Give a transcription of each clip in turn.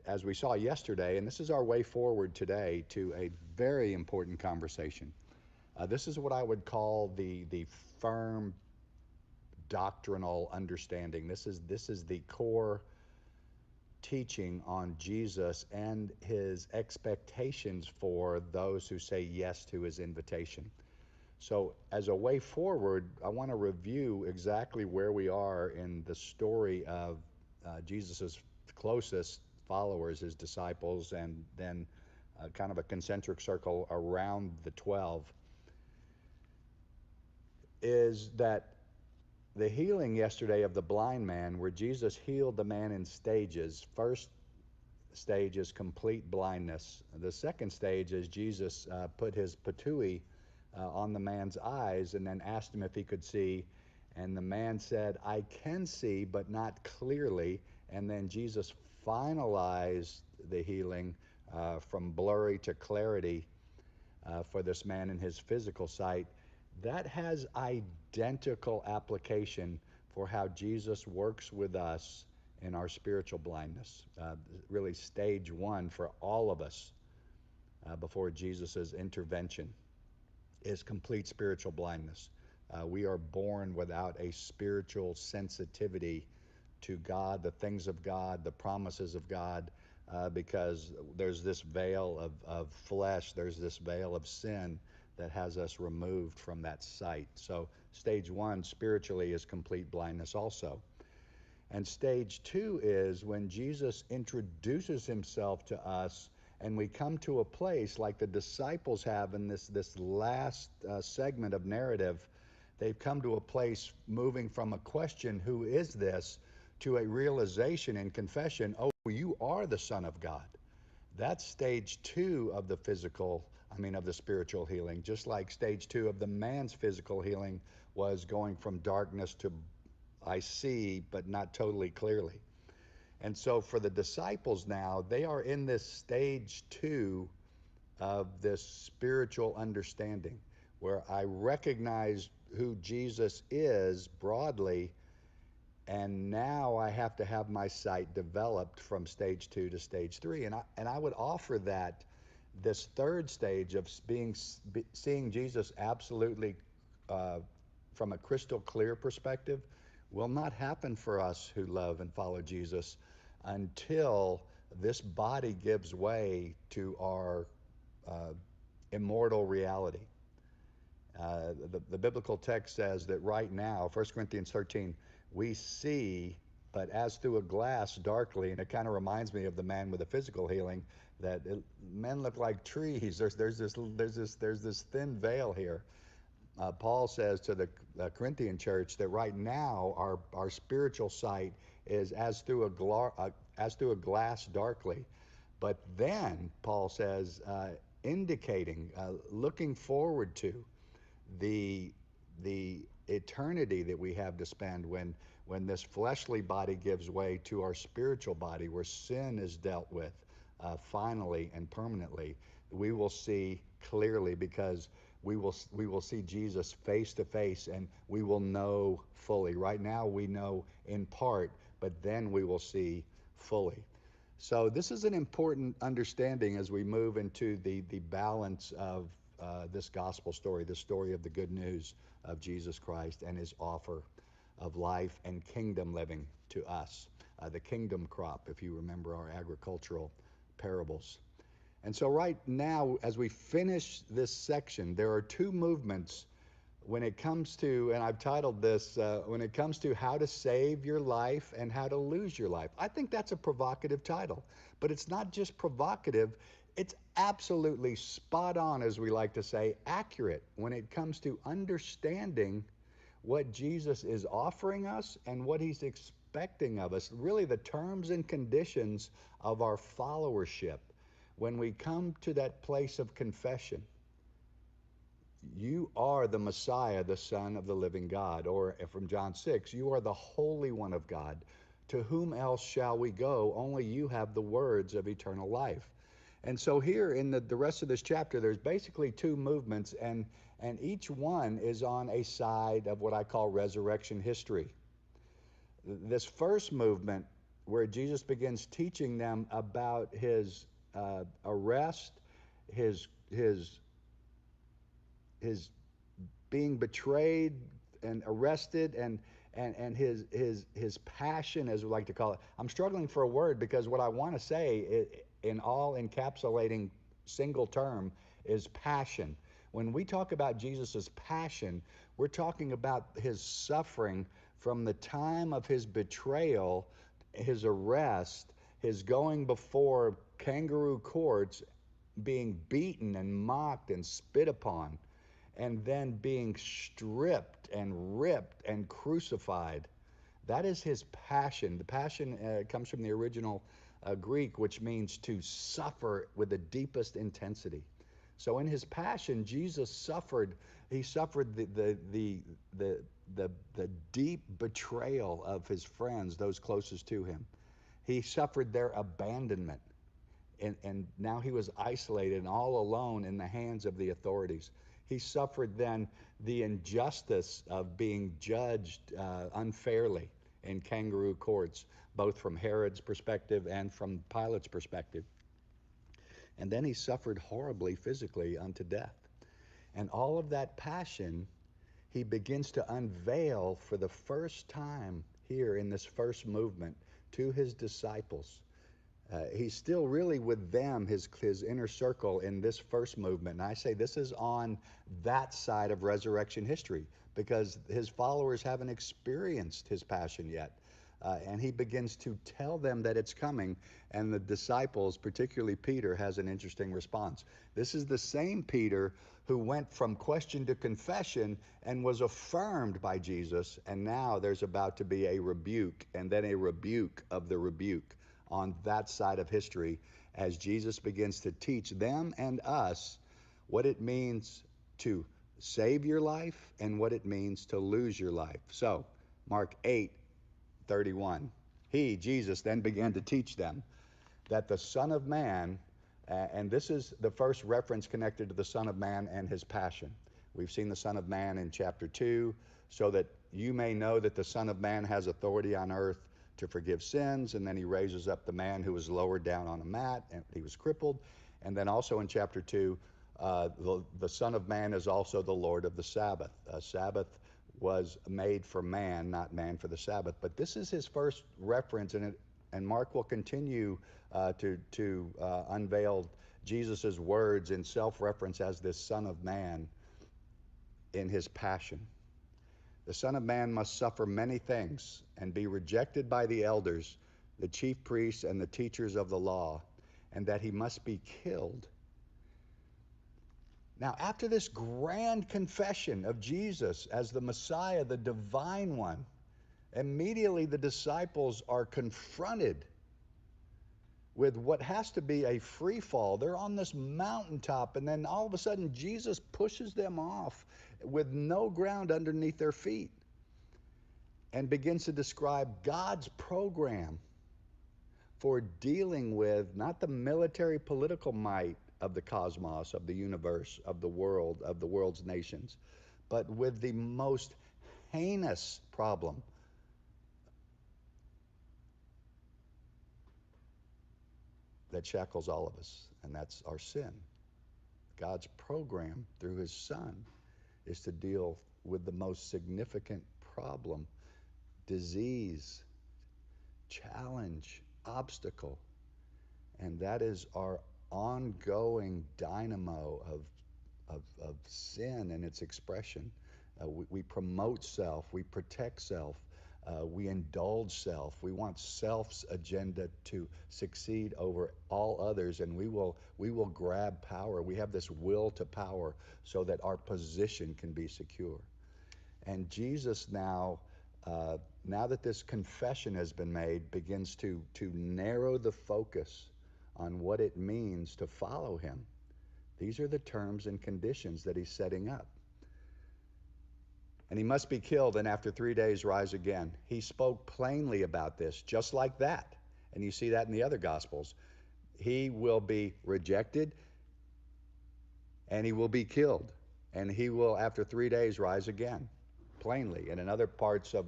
as we saw yesterday, and this is our way forward today to a very important conversation. This is what I would call the firm doctrinal understanding. This is the core teaching on Jesus and his expectations for those who say yes to his invitation. So, as a way forward, I want to review exactly where we are in the story of Jesus's closest followers, his disciples, and then kind of a concentric circle around the 12. Is that the healing yesterday of the blind man, where Jesus healed the man in stages. First stage is complete blindness. The second stage is Jesus put his patui on the man's eyes and then asked him if he could see. And the man said, I can see, but not clearly. And then Jesus finalized the healing from blurry to clarity for this man in his physical sight. That has identical application for how Jesus works with us in our spiritual blindness. Really, stage one for all of us before Jesus' intervention is complete spiritual blindness. We are born without a spiritual sensitivity to God, the things of God, the promises of God, because there's this veil of flesh, there's this veil of sin that has us removed from that sight. So stage one spiritually is complete blindness also. And stage two is when Jesus introduces himself to us and we come to a place like the disciples have in this last segment of narrative. They've come to a place moving from a question, who is this, to a realization and confession, oh, you are the Son of God. That's stage two of of the spiritual healing, just like stage two of the man's physical healing was going from darkness to I see, but not totally clearly. And so for the disciples now, they are in this stage two of this spiritual understanding where I recognize who Jesus is broadly, and now I have to have my sight developed from stage two to stage three. And I would offer that this third stage of seeing Jesus absolutely from a crystal clear perspective will not happen for us who love and follow Jesus until this body gives way to our immortal reality. The biblical text says that right now, 1 Corinthians 13, we see, but as through a glass darkly, and it kind of reminds me of the man with the physical healing, that men look like trees. There's this thin veil here. Paul says to the Corinthian church that right now our spiritual sight is as through a glass darkly, but then Paul says, indicating, looking forward to the eternity that we have to spend when this fleshly body gives way to our spiritual body, where sin is dealt with finally and permanently. We will see clearly because we will see Jesus face to face, and we will know fully. Right now we know in part, but then we will see fully. So this is an important understanding as we move into the balance of this gospel story, the story of the good news of Jesus Christ and his offer of life and kingdom living to us. The kingdom crop, if you remember our agricultural parables. And so right now, as we finish this section, there are two movements when it comes to, and I've titled this, when it comes to how to save your life and how to lose your life. I think that's a provocative title, but it's not just provocative, it's absolutely spot on, as we like to say, accurate when it comes to understanding what Jesus is offering us and what he's expecting of us, really the terms and conditions of our followership. When we come to that place of confession, you are the Messiah, the Son of the living God. Or from John 6, you are the Holy One of God. To whom else shall we go? Only you have the words of eternal life. And so here in the rest of this chapter, there's basically two movements, and each one is on a side of what I call resurrection history. This first movement where Jesus begins teaching them about his arrest, his his his being betrayed and arrested, and his passion, as we like to call it. I'm struggling for a word because what I want to say in all encapsulating single term is passion. When we talk about Jesus' passion, we're talking about his suffering from the time of his betrayal, his arrest, his going before kangaroo courts, being beaten and mocked and spit upon, and then being stripped and ripped and crucified. That is his passion. The passion comes from the original Greek, which means to suffer with the deepest intensity. So in his passion, Jesus suffered. He suffered the deep betrayal of his friends, those closest to him. He suffered their abandonment. And now he was isolated and all alone in the hands of the authorities. He suffered then the injustice of being judged unfairly in kangaroo courts, both from Herod's perspective and from Pilate's perspective. And then he suffered horribly physically unto death. And all of that passion he begins to unveil for the first time here in this first movement to his disciples. He's still really with them, his inner circle in this first movement. And I say this is on that side of resurrection history because his followers haven't experienced his passion yet. And he begins to tell them that it's coming. And the disciples, particularly Peter, has an interesting response. This is the same Peter who went from question to confession and was affirmed by Jesus. And now there's about to be a rebuke, and then a rebuke of the rebuke on that side of history as Jesus begins to teach them and us what it means to save your life and what it means to lose your life. So, Mark 8:31. He, Jesus, then began to teach them that the Son of Man, and this is the first reference connected to the Son of Man and his passion. We've seen the Son of Man in chapter 2, so that you may know that the Son of Man has authority on earth to forgive sins, and then he raises up the man who was lowered down on a mat and he was crippled. And then also in chapter 2, the Son of Man is also the Lord of the Sabbath. Sabbath was made for man, not man for the Sabbath. But this is his first reference, and Mark will continue to unveil Jesus' words in self-reference as this Son of Man in his passion. The Son of Man must suffer many things and be rejected by the elders, the chief priests, and the teachers of the law, and that he must be killed. Now, after this grand confession of Jesus as the Messiah, the divine one, immediately the disciples are confronted with what has to be a free fall. They're on this mountaintop, and then all of a sudden Jesus pushes them off with no ground underneath their feet and begins to describe God's program for dealing with not the military political might of the cosmos, of the universe, of the world's nations, but with the most heinous problem that shackles all of us, and that's our sin. God's program through his Son is to deal with the most significant problem, disease, challenge, obstacle, and that is our ongoing dynamo of sin and its expression. We promote self, we protect self, we indulge self. We want self's agenda to succeed over all others, and we will grab power. We have this will to power so that our position can be secure. And Jesus now that this confession has been made, begins to narrow the focus on what it means to follow him. These are the terms and conditions that he's setting up. And he must be killed, and after 3 days rise again. He spoke plainly about this, just like that. And you see that in the other Gospels. He will be rejected, and he will be killed. And he will, after 3 days, rise again, plainly. And in other parts of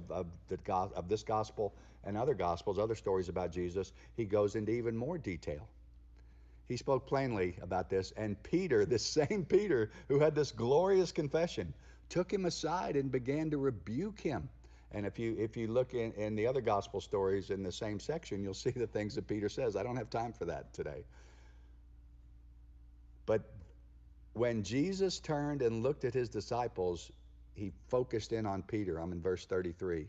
this Gospel, and other gospels, other stories about Jesus, he goes into even more detail. He spoke plainly about this, and Peter, this same Peter who had this glorious confession, took him aside and began to rebuke him. And if you look in the other gospel stories in the same section, you'll see the things that Peter says. I don't have time for that today. But when Jesus turned and looked at his disciples, he focused in on Peter. I'm in verse 33.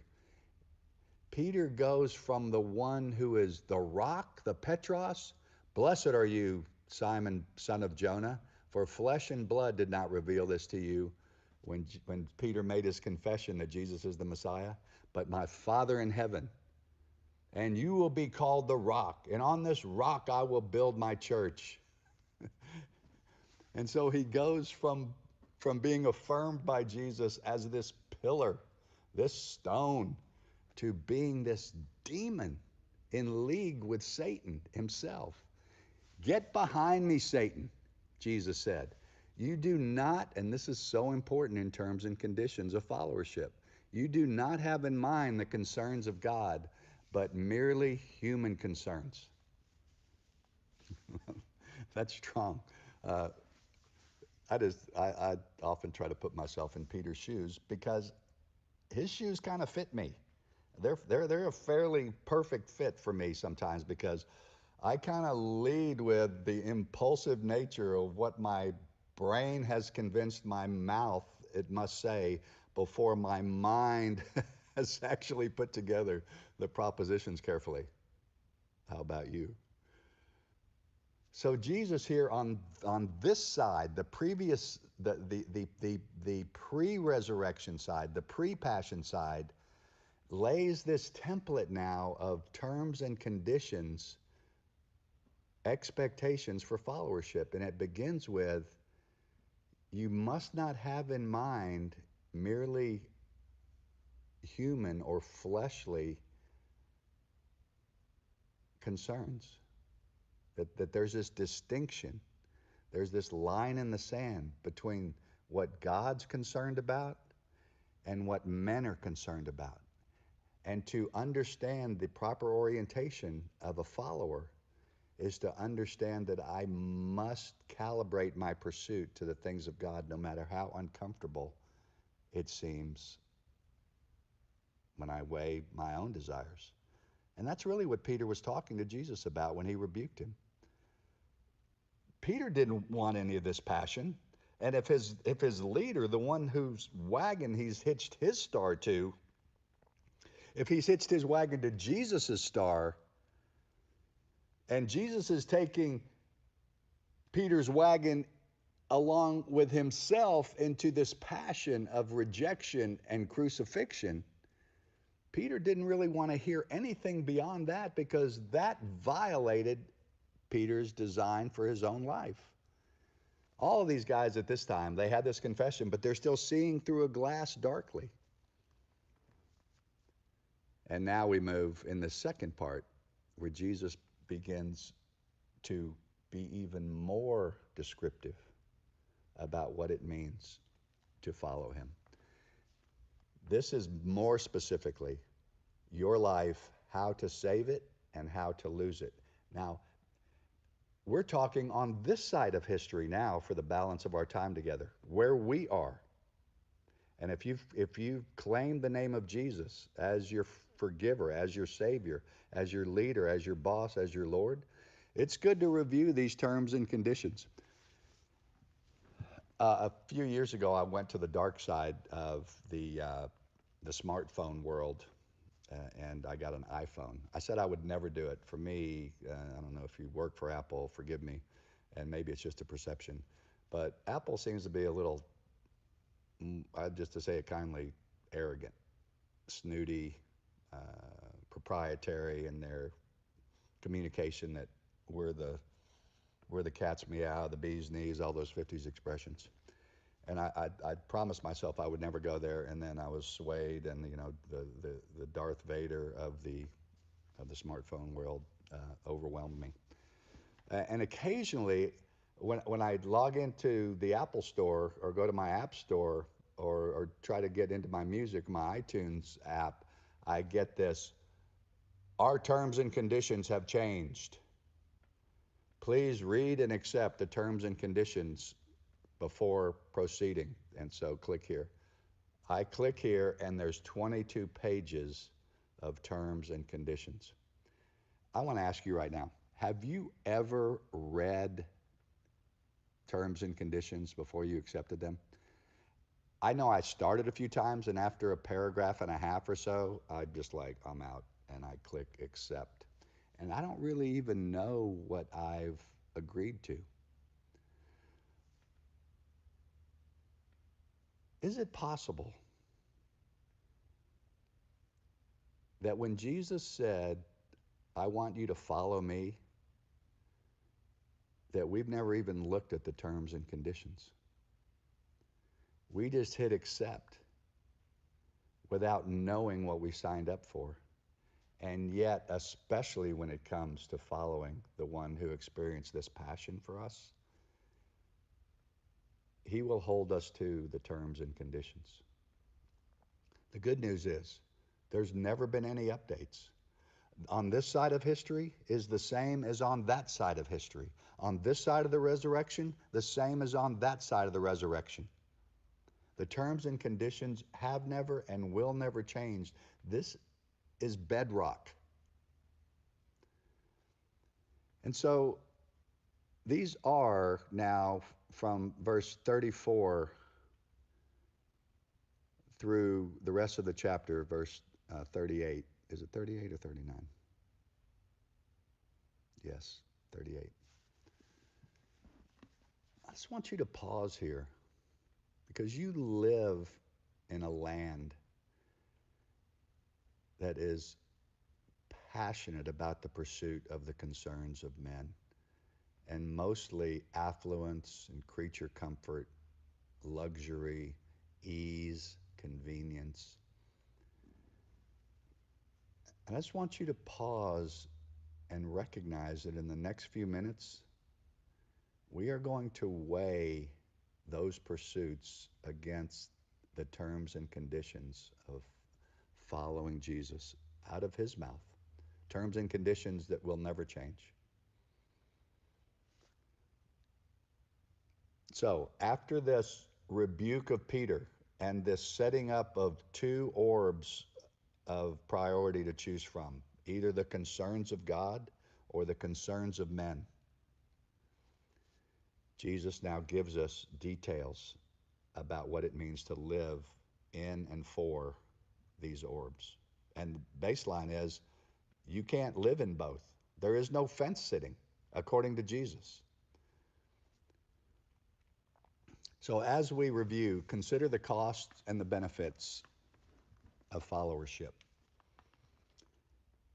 Peter goes from the one who is the rock, the Petros. Blessed are you, Simon, son of Jonah, for flesh and blood did not reveal this to you when Peter made his confession that Jesus is the Messiah, but my Father in heaven. And you will be called the rock, and on this rock I will build my church. And so he goes from being affirmed by Jesus as this pillar, this stone, to being this demon in league with Satan himself. Get behind me, Satan, Jesus said. You do not, and this is so important in terms and conditions of followership, you do not have in mind the concerns of God, but merely human concerns. That's strong. Uh, I often try to put myself in Peter's shoes because his shoes kind of fit me. They're a fairly perfect fit for me sometimes because I kind of lead with the impulsive nature of what my brain has convinced my mouth it must say before my mind has actually put together the propositions carefully. How about you? So Jesus here on this side, the previous the pre-resurrection side, the pre-passion side, lays this template now of terms and conditions, expectations for followership. And it begins with, you must not have in mind merely human or fleshly concerns. That there's this distinction. There's this line in the sand between what God's concerned about and what men are concerned about. And to understand the proper orientation of a follower is to understand that I must calibrate my pursuit to the things of God, no matter how uncomfortable it seems when I weigh my own desires. And that's really what Peter was talking to Jesus about when he rebuked him. Peter didn't want any of this passion. And if his leader, the one whose wagon he's hitched his star to, if he's hitched his wagon to Jesus' star, and Jesus is taking Peter's wagon along with himself into this passion of rejection and crucifixion, Peter didn't really want to hear anything beyond that because that violated Peter's design for his own life. All of these guys at this time, they had this confession, but they're still seeing through a glass darkly. And now we move in the second part where Jesus begins to be even more descriptive about what it means to follow him. This is more specifically your life, how to save it and how to lose it. Now, we're talking on this side of history now for the balance of our time together, where we are. And if you claim the name of Jesus as your forgiver, as your Savior, as your leader, as your boss, as your Lord, it's good to review these terms and conditions. A few years ago, I went to the dark side of the smartphone world, and I got an iPhone. I said I would never do it. For me, I don't know if you work for Apple, forgive me, and maybe it's just a perception, but Apple seems to be a little, just to say it kindly, arrogant, snooty, proprietary in their communication, that we're the cat's meow, the bee's knees, all those 50s expressions. And I promised myself I would never go there, and then I was swayed, and the Darth Vader of the smartphone world overwhelmed me. And occasionally, when I log into the Apple Store or go to my App Store or try to get into my music, my iTunes app, I get this, Our terms and conditions have changed. Please read and accept the terms and conditions before proceeding. And so click here. I click here and there's 22 pages of terms and conditions. I want to ask you right now, have you ever read terms and conditions before you accepted them? I know I started a few times, and after a paragraph and a half or so, I'm just like, I'm out, and I click accept. And I don't really even know what I've agreed to. Is it possible that when Jesus said, I want you to follow me, that we've never even looked at the terms and conditions? We just hit accept without knowing what we signed up for. And yet, especially when it comes to following the one who experienced this passion for us, he will hold us to the terms and conditions. The good news is there's never been any updates. On this side of history is the same as on that side of history. On this side of the resurrection, the same as on that side of the resurrection. The terms and conditions have never and will never change. This is bedrock. And so these are now from verse 34 through the rest of the chapter, verse 38. Is it 38 or 39? Yes, 38. I just want you to pause here because you live in a land that is passionate about the pursuit of the concerns of men, and mostly affluence and creature comfort, luxury, ease, convenience. And I just want you to pause and recognize that in the next few minutes, we are going to weigh those pursuits against the terms and conditions of following Jesus out of his mouth. Terms and conditions that will never change. So after this rebuke of Peter and this setting up of two orbs of priority to choose from, either the concerns of God or the concerns of men, Jesus now gives us details about what it means to live in and for these orbs. And the baseline is you can't live in both. There is no fence sitting, according to Jesus. So as we review, consider the costs and the benefits of followership.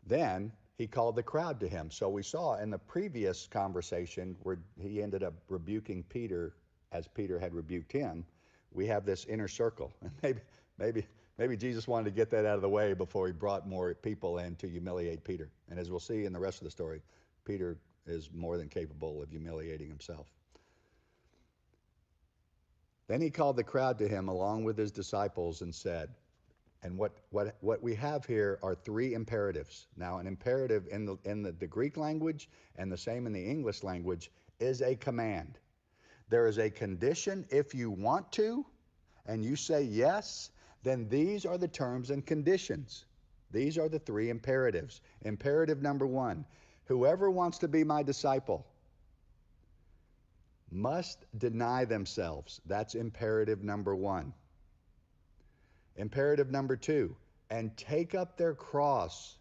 Then he called the crowd to him. So we saw in the previous conversation where he ended up rebuking Peter as Peter had rebuked him, we have this inner circle. And maybe Jesus wanted to get that out of the way before he brought more people in to humiliate Peter. And as we'll see in the rest of the story, Peter is more than capable of humiliating himself. Then he called the crowd to him along with his disciples and said, and what we have here are three imperatives. Now, an imperative in the Greek language and the same in the English language is a command. There is a condition if you want to, and you say yes, then these are the terms and conditions. These are the three imperatives. Imperative number one, whoever wants to be my disciple must deny themselves. That's imperative number one. Imperative number two, and take up their cross.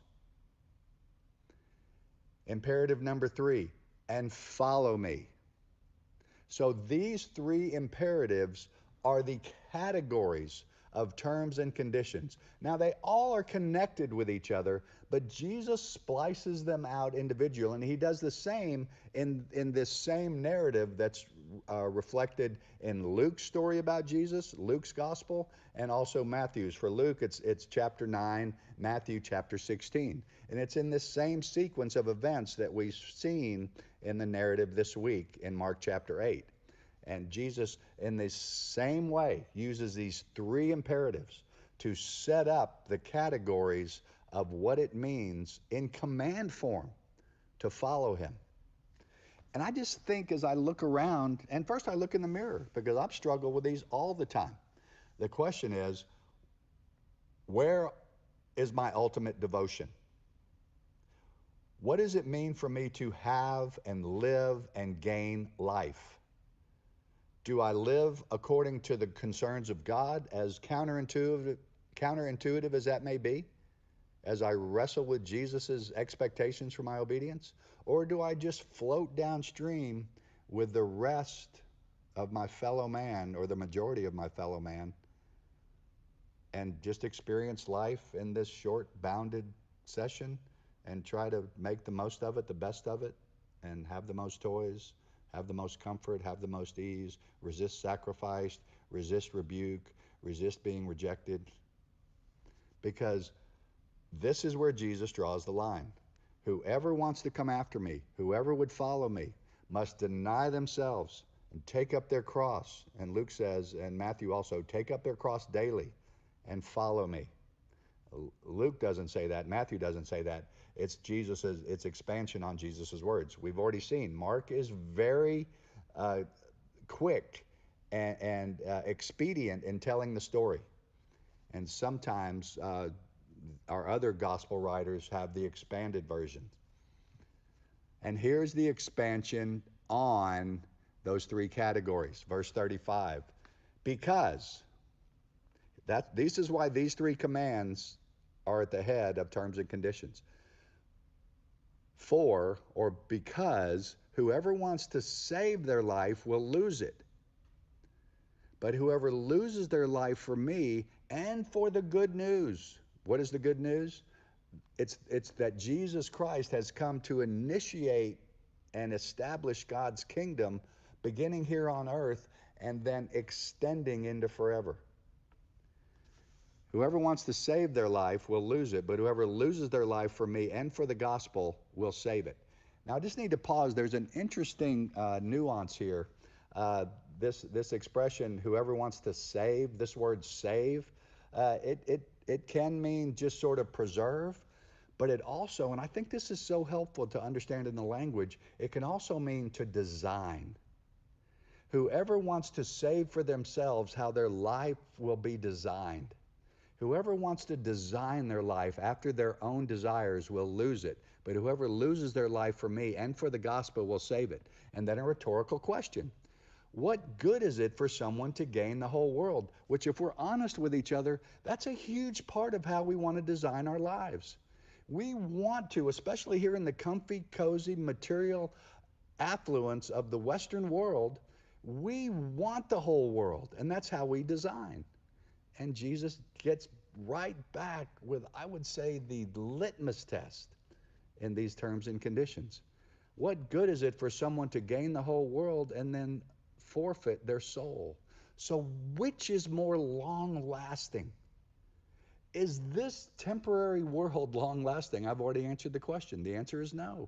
Imperative number three, and follow me. So these three imperatives are the categories of terms and conditions. Now they all are connected with each other, but Jesus splices them out individually, and he does the same in this same narrative that's reflected in Luke's story about Jesus, Luke's gospel, and also Matthew's. For Luke, it's chapter 9, Matthew chapter 16. And it's in this same sequence of events that we've seen in the narrative this week in Mark chapter 8. And Jesus, in the same way, uses these three imperatives to set up the categories of what it means in command form to follow him. And I just think as I look around, and first I look in the mirror because I've struggled with these all the time. The question is, where is my ultimate devotion? What does it mean for me to have and live and gain life? Do I live according to the concerns of God, as counterintuitive as that may be, as I wrestle with Jesus' expectations for my obedience? Or do I just float downstream with the rest of my fellow man, or the majority of my fellow man, and just experience life in this short, bounded session and try to make the most of it, the best of it, and have the most toys, have the most comfort, have the most ease, resist sacrifice, resist rebuke, resist being rejected? Because this is where Jesus draws the line. Whoever wants to come after me, whoever would follow me, must deny themselves and take up their cross. And Luke says, and Matthew also, take up their cross daily and follow me. Luke doesn't say that. Matthew doesn't say that. It's it's expansion on Jesus's words. We've already seen Mark is very quick and expedient in telling the story. And sometimes our other gospel writers have the expanded version. And here's the expansion on those three categories. Verse 35. Because this is why these three commands are at the head of terms and conditions. For, or because, whoever wants to save their life will lose it. But whoever loses their life for me and for the good news. What is the good news? It's that Jesus Christ has come to initiate and establish God's kingdom, beginning here on earth and then extending into forever. Whoever wants to save their life will lose it, but whoever loses their life for me and for the gospel will save it. Now, I just need to pause. There's an interesting nuance here. This expression, whoever wants to save, this word save, it can mean just sort of preserve, but it also, and I think this is so helpful to understand in the language, it can also mean to design. Whoever wants to save for themselves how their life will be designed. Whoever wants to design their life after their own desires will lose it, but whoever loses their life for me and for the gospel will save it. And then a rhetorical question. What good is it for someone to gain the whole world? Which, if we're honest with each other, that's a huge part of how we want to design our lives. We want to, especially here in the comfy, cozy, material affluence of the Western world, we want the whole world, and that's how we design. And Jesus gets right back with, I would say, the litmus test in these terms and conditions. What good is it for someone to gain the whole world and then forfeit their soul? So which is more long-lasting? Is this temporary world long-lasting? I've already answered the question. The answer is no.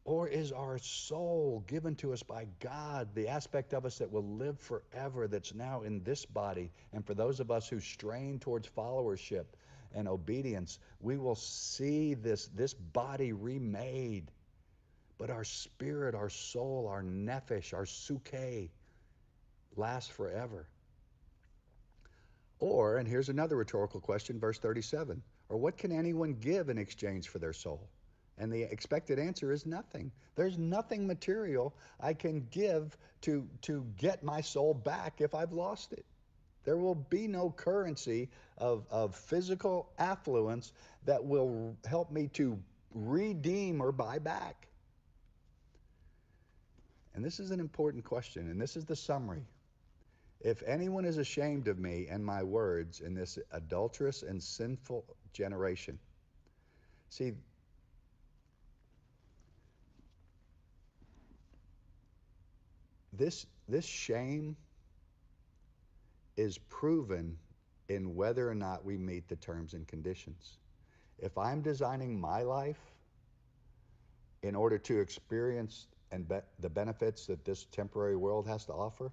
Or is our soul given to us by God, the aspect of us that will live forever, that's now in this body? And for those of us who strain towards followership and obedience, we will see this body remade. But our spirit, our soul, our nephesh, our suke lasts forever. Or, and here's another rhetorical question, verse 37, or what can anyone give in exchange for their soul? And the expected answer is nothing. There's nothing material I can give to get my soul back if I've lost it. There will be no currency of physical affluence that will help me to redeem or buy back. And this is an important question, and this is the summary. If anyone is ashamed of me and my words in this adulterous and sinful generation. See, this shame is proven in whether or not we meet the terms and conditions. If I'm designing my life in order to experience the benefits that this temporary world has to offer,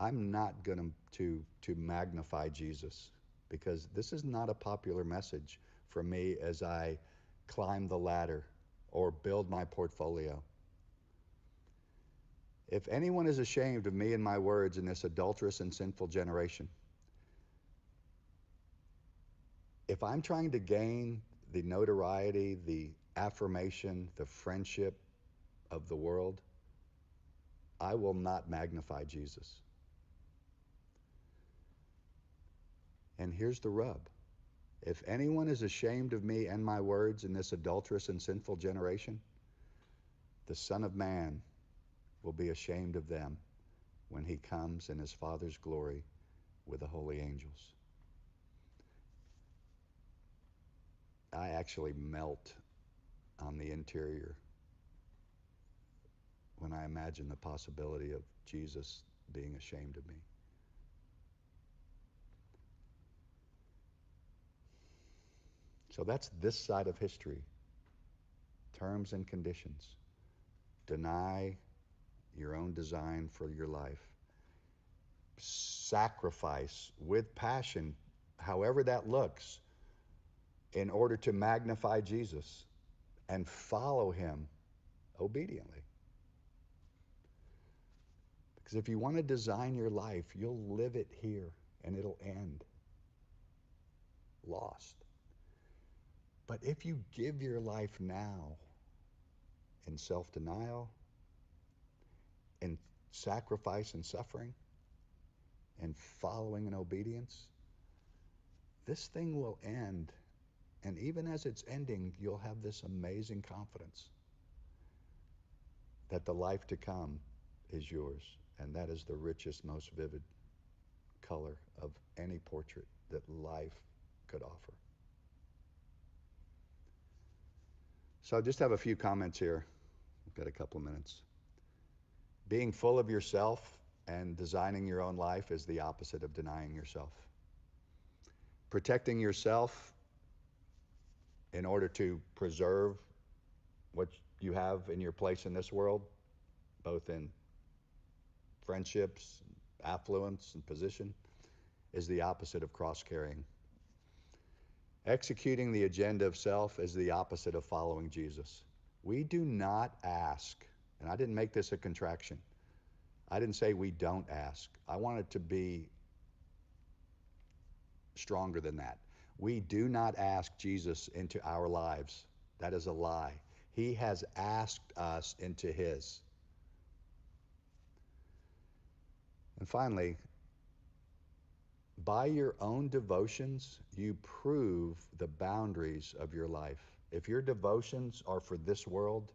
I'm not going to magnify Jesus. because this is not a popular message for me as I climb the ladder or build my portfolio. If anyone is ashamed of me and my words in this adulterous and sinful generation, if I'm trying to gain the notoriety, the affirmation, the friendship of the world, I will not magnify Jesus. And here's the rub. If anyone is ashamed of me and my words in this adulterous and sinful generation, the Son of Man will be ashamed of them when he comes in his Father's glory with the holy angels. I actually melt on the interior when I imagine the possibility of Jesus being ashamed of me. So that's this side of history. Terms and conditions. Deny your own design for your life. Sacrifice with passion, however that looks, in order to magnify Jesus and follow him obediently. Because if you want to design your life, you'll live it here and it'll end lost. But if you give your life now in self-denial, in sacrifice and suffering, and following in obedience, this thing will end. And even as it's ending, you'll have this amazing confidence that the life to come is yours. And that is the richest, most vivid color of any portrait that life could offer. So I just have a few comments here. We've got a couple of minutes. Being full of yourself and designing your own life is the opposite of denying yourself. Protecting yourself in order to preserve what you have in your place in this world, both in friendships, affluence, and position, is the opposite of cross-carrying. Executing the agenda of self is the opposite of following Jesus. We do not ask, and I didn't make this a contraction. I didn't say we don't ask. I want it to be stronger than that. We do not ask Jesus into our lives. That is a lie. He has asked us into his. And finally, by your own devotions, you prove the boundaries of your life. If your devotions are for this world,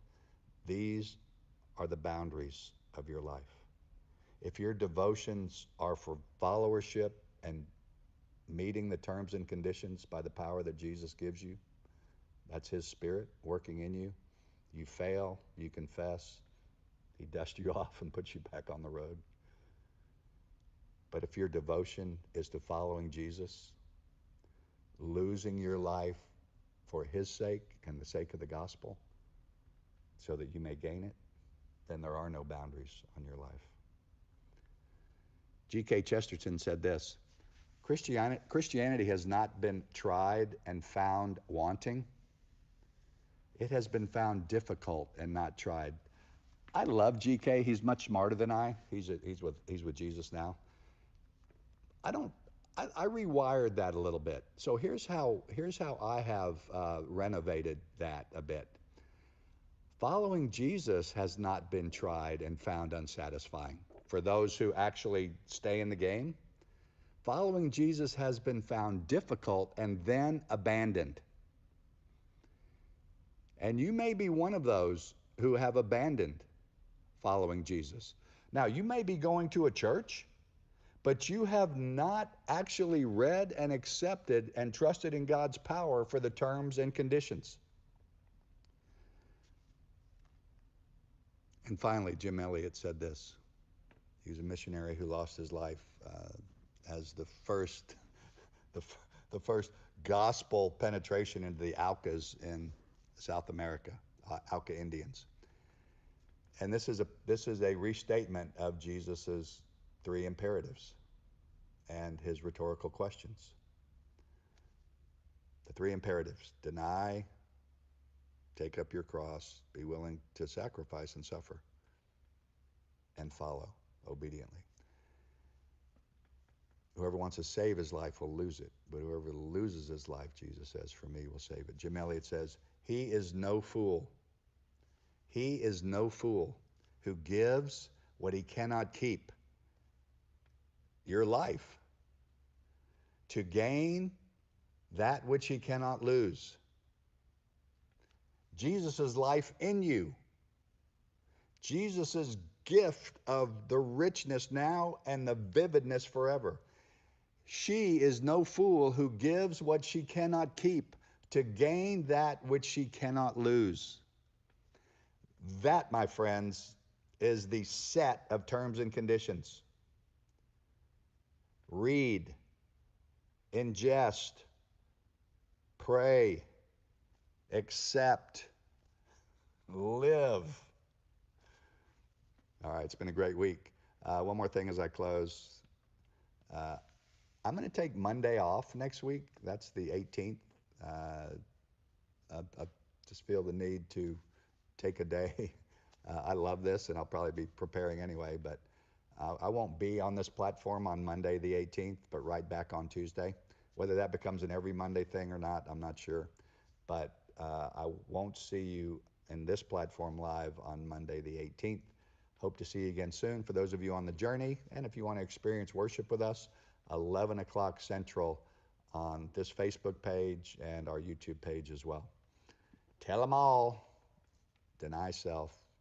these are the boundaries of your life. If your devotions are for followership and meeting the terms and conditions by the power that Jesus gives you, that's his Spirit working in you. You fail, you confess, he dusts you off and puts you back on the road. But if your devotion is to following Jesus, losing your life for his sake and the sake of the gospel so that you may gain it, then there are no boundaries on your life. G.K. Chesterton said this: Christianity has not been tried and found wanting. It has been found difficult and not tried. I love G.K. He's much smarter than I. He's with Jesus now. I rewired that a little bit. So here's how I have renovated that a bit. Following Jesus has not been tried and found unsatisfying. For those who actually stay in the game, following Jesus has been found difficult and then abandoned. And you may be one of those who have abandoned following Jesus. Now, you may be going to a church, but you have not actually read and accepted and trusted in God's power for the terms and conditions. And finally, Jim Elliot said this. He was a missionary who lost his life as the first gospel penetration into the Aucas in South America, Auca Indians. And this is a restatement of Jesus's 3 imperatives and his rhetorical questions. The three imperatives: deny, take up your cross, be willing to sacrifice and suffer, and follow obediently. Whoever wants to save his life will lose it, but whoever loses his life, Jesus says, for me will save it. Jim Elliot says, he is no fool. He is no fool who gives what he cannot keep, your life, to gain that which he cannot lose. Jesus' life in you. Jesus' gift of the richness now and the vividness forever. She is no fool who gives what she cannot keep to gain that which she cannot lose. That, my friends, is the set of terms and conditions. Read, ingest, pray, accept, live. All right, it's been a great week. One more thing as I close. I'm going to take Monday off next week. That's the 18th. I just feel the need to take a day. I love this, and I'll probably be preparing anyway, but I won't be on this platform on Monday the 18th, but right back on Tuesday. Whether that becomes an every Monday thing or not, I'm not sure. But I won't see you in this platform live on Monday the 18th. Hope to see you again soon. For those of you on the journey, and if you want to experience worship with us, 11 o'clock Central on this Facebook page and our YouTube page as well. Tell them all, deny self,